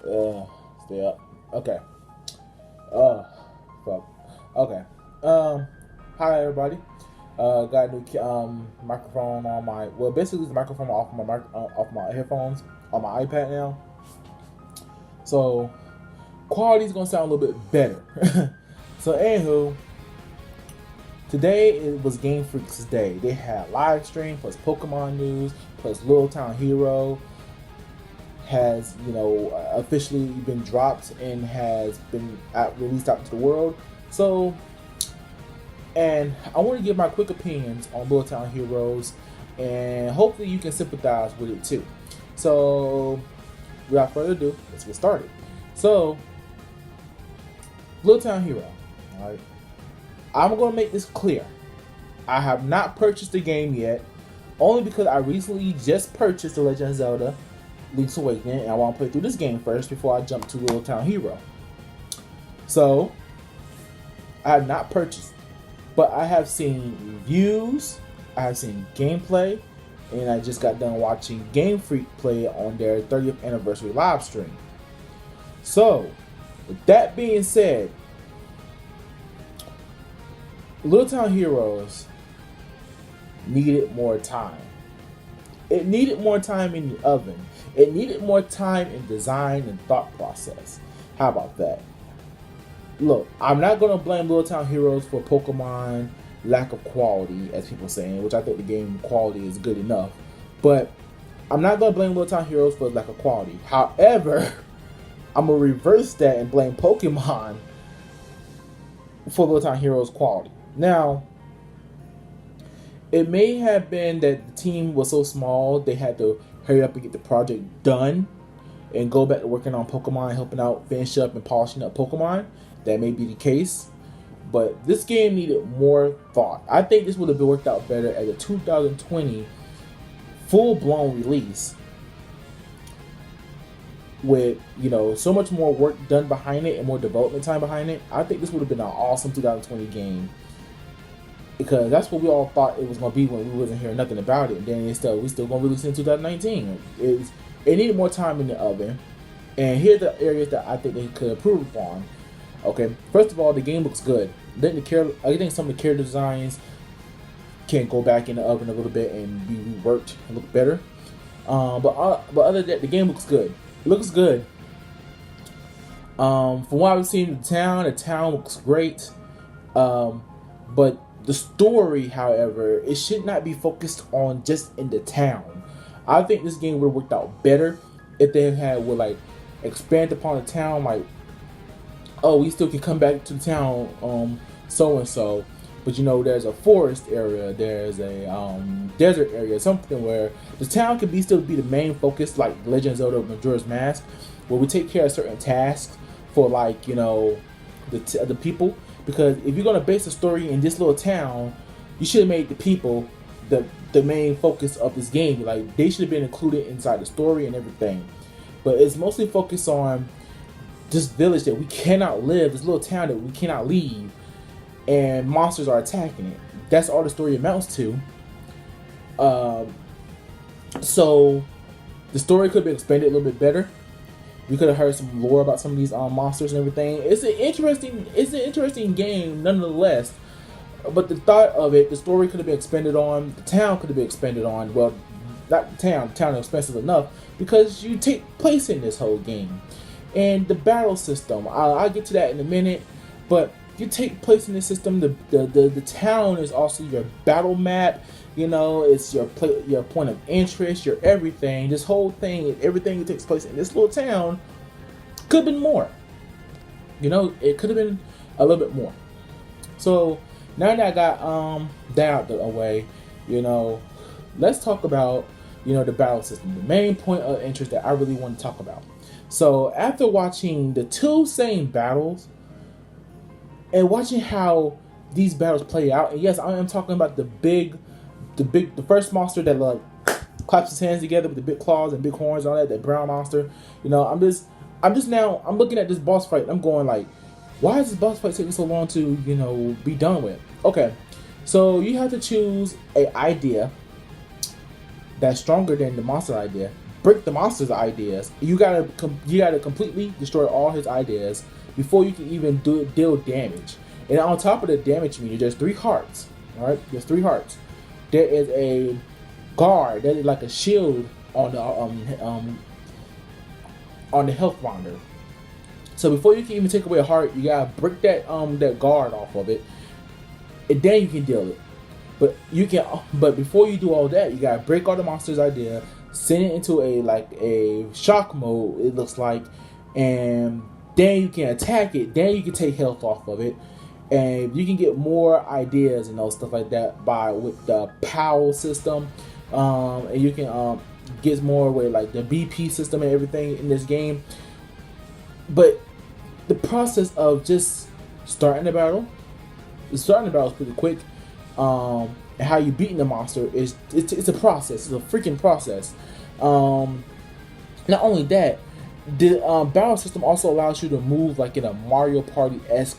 Stay up. Okay. Uh, fuck. Okay. Um, Hi everybody. Got a new microphone on my. Well, basically the microphone off my off my headphones on my iPad now. So quality's gonna sound a little bit better. So anywho, today it was Game Freak's day. They had live stream plus Pokemon news plus Little Town Hero has officially been dropped and has been released out to the world. So, and I want to give my quick opinions on Little Town Heroes, and hopefully you can sympathize with it too. So, without further ado, let's get started. So, Little Town Hero. All right, I'm going to make this clear. I have not purchased the game yet, only because I recently just purchased The Legend of Zelda Link's Awakening, and I want to play through this game first before I jump to Little Town Hero. So, I have not purchased, but I have seen reviews, I have seen gameplay, and I just got done watching Game Freak play on their 30th anniversary live stream. So, with that being said, Little Town Heroes needed more time. It needed more time in the oven. It needed more time in design and thought process. How about that? Look, I'm not going to blame Little Town Heroes for Pokemon lack of quality, as people saying, which I think the game quality is good enough. But I'm not going to blame Little Town Heroes for lack of quality. However, I'm going to reverse that and blame Pokemon for Little Town Heroes quality. Now, it may have been that the team was so small they had to hurry up and get the project done and go back to working on Pokemon, helping out, finish up, and polishing up Pokemon. That may be the case. But this game needed more thought. I think this would have worked out better as a 2020 full-blown release with, so much more work done behind it and more development time behind it. I think this would have been an awesome 2020 game, because that's what we all thought it was going to be when we wasn't hearing nothing about it. And then we still going to release it in 2019. It needed more time in the oven. And here's the areas that I think they could improve upon. Okay, first of all, the game looks good. I think some of the character designs can go back in the oven a little bit and be reworked and look better. But other than that, the game looks good. It looks good. From what I've seen, the town looks great. But the story, however, it should not be focused on just in the town. I think this game would have worked out better if they would expand upon the town, oh, we still can come back to the town, so and so, but there's a forest area, there's a desert area, something where the town can still be the main focus, like Legend of Zelda Majora's Mask, where we take care of certain tasks for the people. Because if you're gonna base the story in this little town, you should have made the people the main focus of this game. Like, they should have been included inside the story and everything. But it's mostly focused on this village that we cannot live, this little town that we cannot leave, and monsters are attacking it. That's all the story amounts to. So the story could be expanded a little bit better. We could have heard some lore about some of these monsters and everything. It's an interesting game nonetheless. But the thought of it, the story could have been expanded on. The town could have been expanded on. Well, not the town. The town is expensive enough because you take place in this whole game. And the battle system, I'll get to that in a minute. But you take place in this system. The town is also your battle map. It's your point of interest, your everything. This whole thing, everything that takes place in this little town could have been more. It could have been a little bit more. So now that I got that out the way, let's talk about the battle system, the main point of interest that I really want to talk about. So after watching the two same battles and watching how these battles play out, and yes, I am talking about the first monster that claps his hands together with the big claws and big horns and all that brown monster. I'm looking at this boss fight and I'm going why is this boss fight taking so long to, be done with? Okay, so you have to choose an idea that's stronger than the monster idea, break the monster's ideas. You gotta completely destroy all his ideas before you can even deal damage. And on top of the damage meter, there's 3 hearts. All right, there's 3 hearts. There is a guard that is like a shield on the health monitor. So before you can even take away a heart, you gotta break that guard off of it, and then you can deal it. But before you do all that, you gotta break all the monster's idea, send it into a shock mode. It looks like, and then you can attack it. Then you can take health off of it, and you can get more ideas and stuff like that with the POW system, and you can get more with like the BP system and everything in this game. But the process of just starting the battle is pretty quick. And how you beating the monster it's a process. It's a freaking process. Not only that, the battle system also allows you to move like in a Mario Party-esque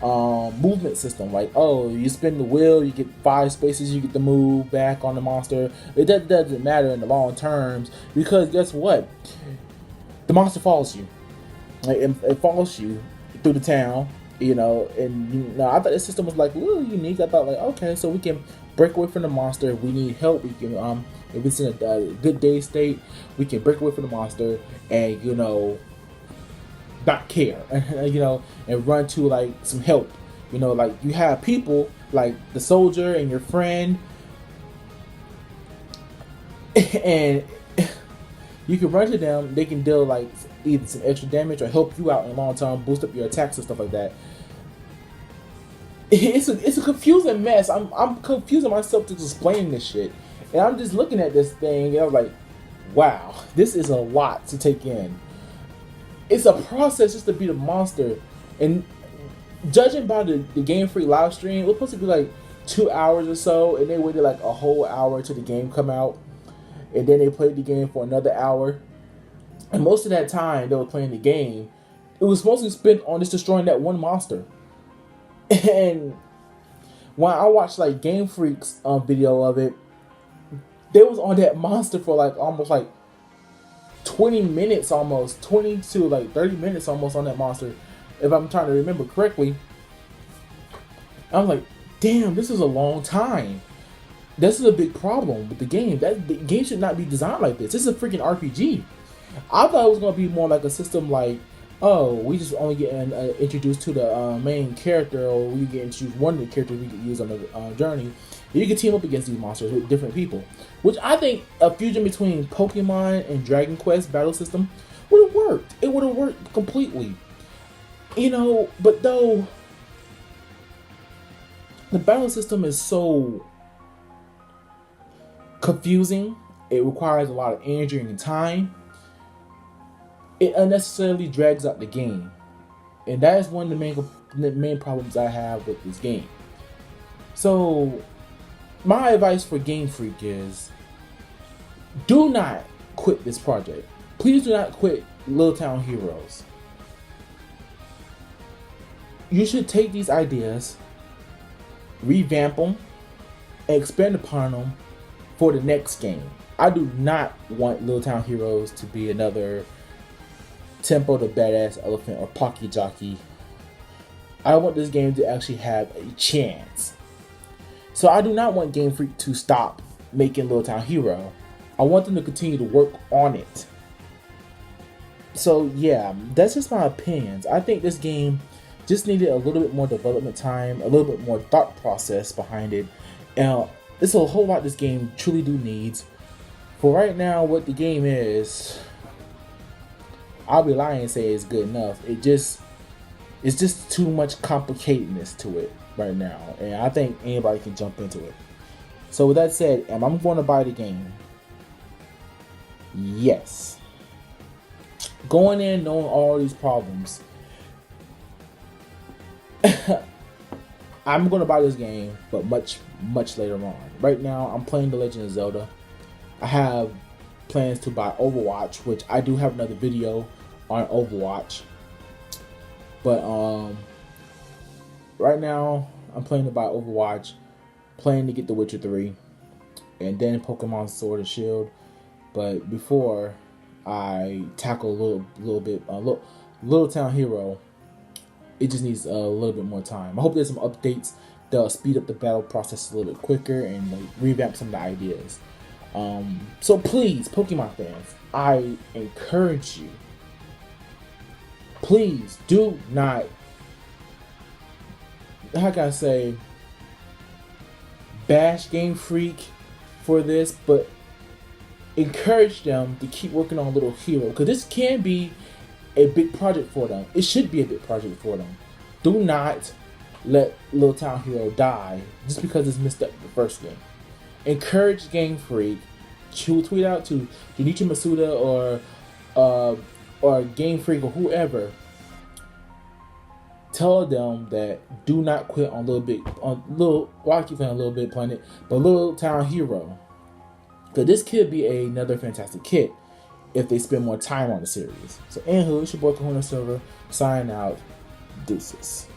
movement system. Like, oh, you spin the wheel, you get 5 spaces, you get to move back on the monster. It doesn't matter in the long terms, because guess what? The monster follows you. Like, it follows you through the town, and I thought this system was like a little unique. I thought like, okay, so we can break away from the monster. If we need help, we can if it's in a good day state, we can break away from the monster and not care, and run to like some help. Like you have people like the soldier and your friend, and you can run to them. They can deal like either some extra damage or help you out in the long term, boost up your attacks and stuff like that. It's a confusing mess. I'm confusing myself to explain this shit, and I'm just looking at this thing and I'm like, wow, this is a lot to take in. It's a process just to beat a monster, and judging by the Game Freak live stream, it was supposed to be like 2 hours or so, and they waited like a whole hour till the game come out, and then they played the game for another hour. And most of that time they were playing the game, it was mostly spent on just destroying that one monster. And when I watched like Game Freak's video of it, they was on that monster for like almost like 20 minutes, almost 20 to like 30 minutes almost on that monster, if I'm trying to remember correctly. I was like, damn, this is a long time. This is a big problem with the game. The game should not be designed like this. This is a freaking RPG. I thought it was going to be more like a system like, oh, we just only get introduced to the main character, or we get introduced one of the characters we could use on the journey. You can team up against these monsters with different people, which I think a fusion between Pokemon and Dragon Quest battle system would have worked. It would have worked completely. But though the battle system is so confusing, it requires a lot of energy and time. It unnecessarily drags out the game, and that is one of the main problems I have with this game. So, my advice for Game Freak is, do not quit this project. Please do not quit Little Town Heroes. You should take these ideas, revamp them, and expand upon them for the next game. I do not want Little Town Heroes to be another Tempo the Badass Elephant or Pocky Jockey. I want this game to actually have a chance. So I do not want Game Freak to stop making Little Town Hero. I want them to continue to work on it. So yeah, that's just my opinions. I think this game just needed a little bit more development time, a little bit more thought process behind it. And there's a whole lot this game truly do needs. For right now, what the game is, I'll be lying and say it's good enough. It's just too much complicatedness to it right now, and I think anybody can jump into it. So with that said, am I going to buy the game? Yes. Going in knowing all these problems, I'm going to buy this game, but much later on. Right now, I'm playing The Legend of Zelda. I have plans to buy Overwatch, which I do have another video on Overwatch. But right now, I'm planning to buy Overwatch, planning to get The Witcher 3, and then Pokemon Sword and Shield. But before I tackle Little Town Hero. It just needs a little bit more time. I hope there's some updates that'll speed up the battle process a little bit quicker and like, revamp some of the ideas. So please, Pokemon fans, I encourage you. Please do not, how can I say, bash Game Freak for this, but encourage them to keep working on Little Hero, because this can be a big project for them. It should be a big project for them. Do not let Little Town Hero die just because it's missed up the first game. Encourage Game Freak. Tweet out to Junichi Masuda or Game Freak or whoever. Tell them that do not quit on I keep saying Little Big Planet, but Little Town Hero. Because this could be another fantastic kit if they spend more time on the series. So anywho, it's your boy Kahuna Silver, signing out. Deuces.